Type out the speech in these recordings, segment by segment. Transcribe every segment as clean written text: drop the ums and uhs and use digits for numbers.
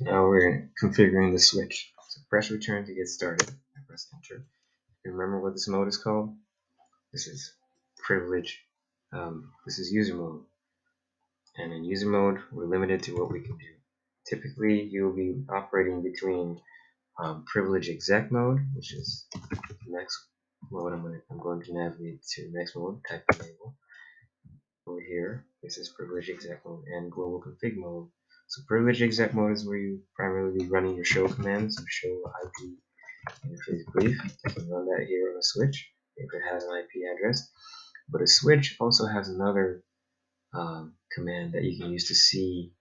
Now we're configuring the switch. So press return to get started. I press enter. Remember what this mode is called? This is privilege. This is user mode. And in user mode, we're limited to what we can do. Typically, you'll be operating between privilege exec mode, which is the next mode. I'm going to navigate to the next mode, type enable. Over here, this is privilege exec mode and global config mode. So privilege exec mode is where you primarily be running your show commands, so show IP interface brief. You can run that here on a switch if it has an IP address. But a switch also has another command that you can use to see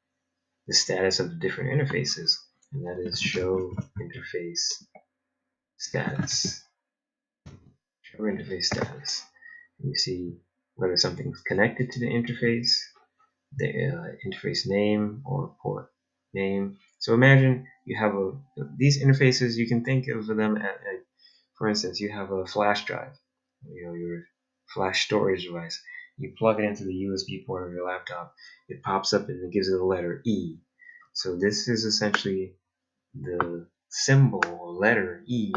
the status of the different interfaces, and that is show interface status. Show interface status. And you see whether something's connected to the interface, the interface name, or port name. So imagine you have these interfaces. You can think of them as, for instance, you have a flash drive, your flash storage device. You plug it into the USB port of your laptop. It pops up and it gives it a letter E. So this is essentially the symbol or letter E.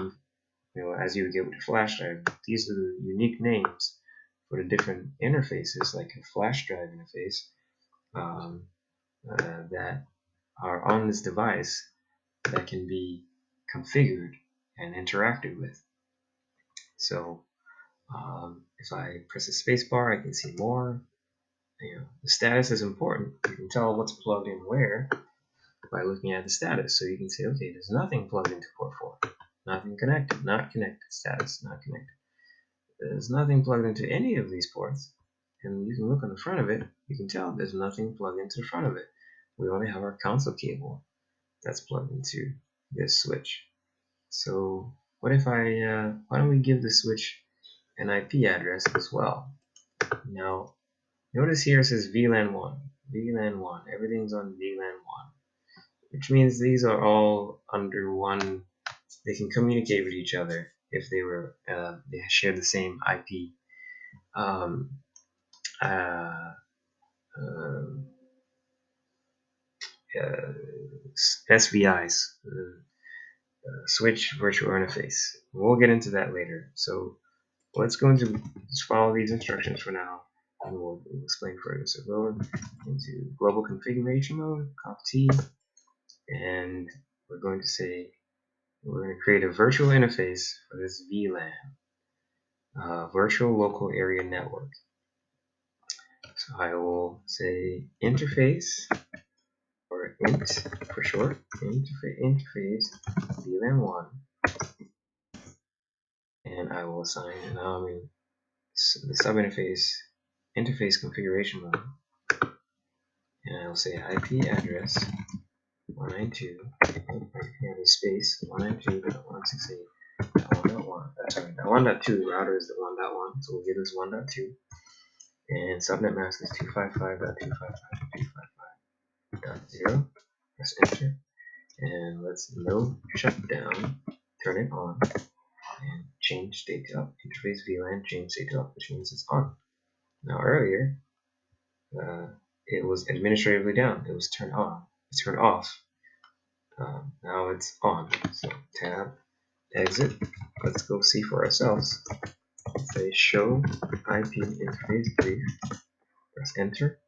As you would get with your flash drive. These are the unique names for the different interfaces, like a flash drive interface. That are on this device that can be configured and interacted with. So if I press the space bar, I can see more. The status is important. You can tell what's plugged in where by looking at the status. So you can say, okay, there's nothing plugged into port 4. Nothing connected, not connected, status, not connected. There's nothing plugged into any of these ports. And you can look on the front of it, you can tell there's nothing plugged into the front of it. We only have our console cable that's plugged into this switch. So what if why don't we give the switch an IP address as well? Now, notice here it says VLAN 1, VLAN 1, everything's on VLAN 1, which means these are all under one. They can communicate with each other if they share the same IP. SVIs, switch virtual interface. We'll get into that later. So let's go into just follow these instructions for now, and we'll explain further. So go into global configuration mode, Conf T, and we're going to say we're going to create a virtual interface for this VLAN, virtual local area network. So I will say interface, or int for short, interface VLAN 1, and I will assign now I'm in the interface configuration mode, and I will say IP address 192, and a space 192.168.1.1. Sorry, 1.2. Router is the 1.1, so we'll give this 1.2, and subnet mask is 255.255.255.0. Press enter, and let's no shutdown. Turn it on, and change state to up. Interface VLAN change state to up, which means it's on. Now earlier, it was administratively down. It was turned on. It's turned off. Now it's on. So tab, exit. Let's go see for ourselves. Let's say show IP interface brief. Press enter.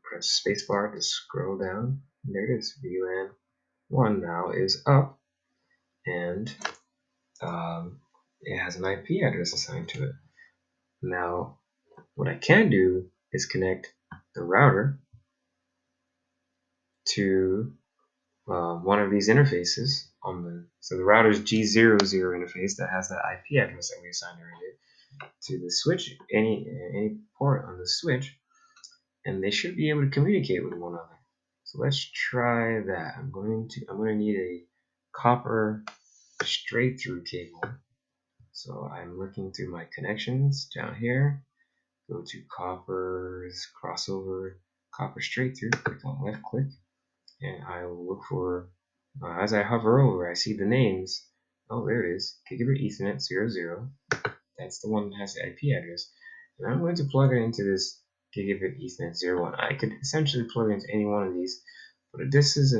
Press spacebar to scroll down. There it is. VLAN 1 now is up, and it has an IP address assigned to it. Now, what I can do is connect the router to one of these interfaces so the router's G00 interface that has that IP address that we assigned earlier to the switch, any port on the switch, and they should be able to communicate with one another. So let's try that. I'm going to need a copper straight through cable. So I'm looking through my connections down here. Go to copper's crossover, copper straight through. Click on left click, and I will look for. As I hover over, I see the names. Oh, there it is. Gigabit Ethernet 00. That's the one that has the IP address. And I'm going to plug it into this Gigabit Ethernet 01. I could essentially plug it into any one of these, but this is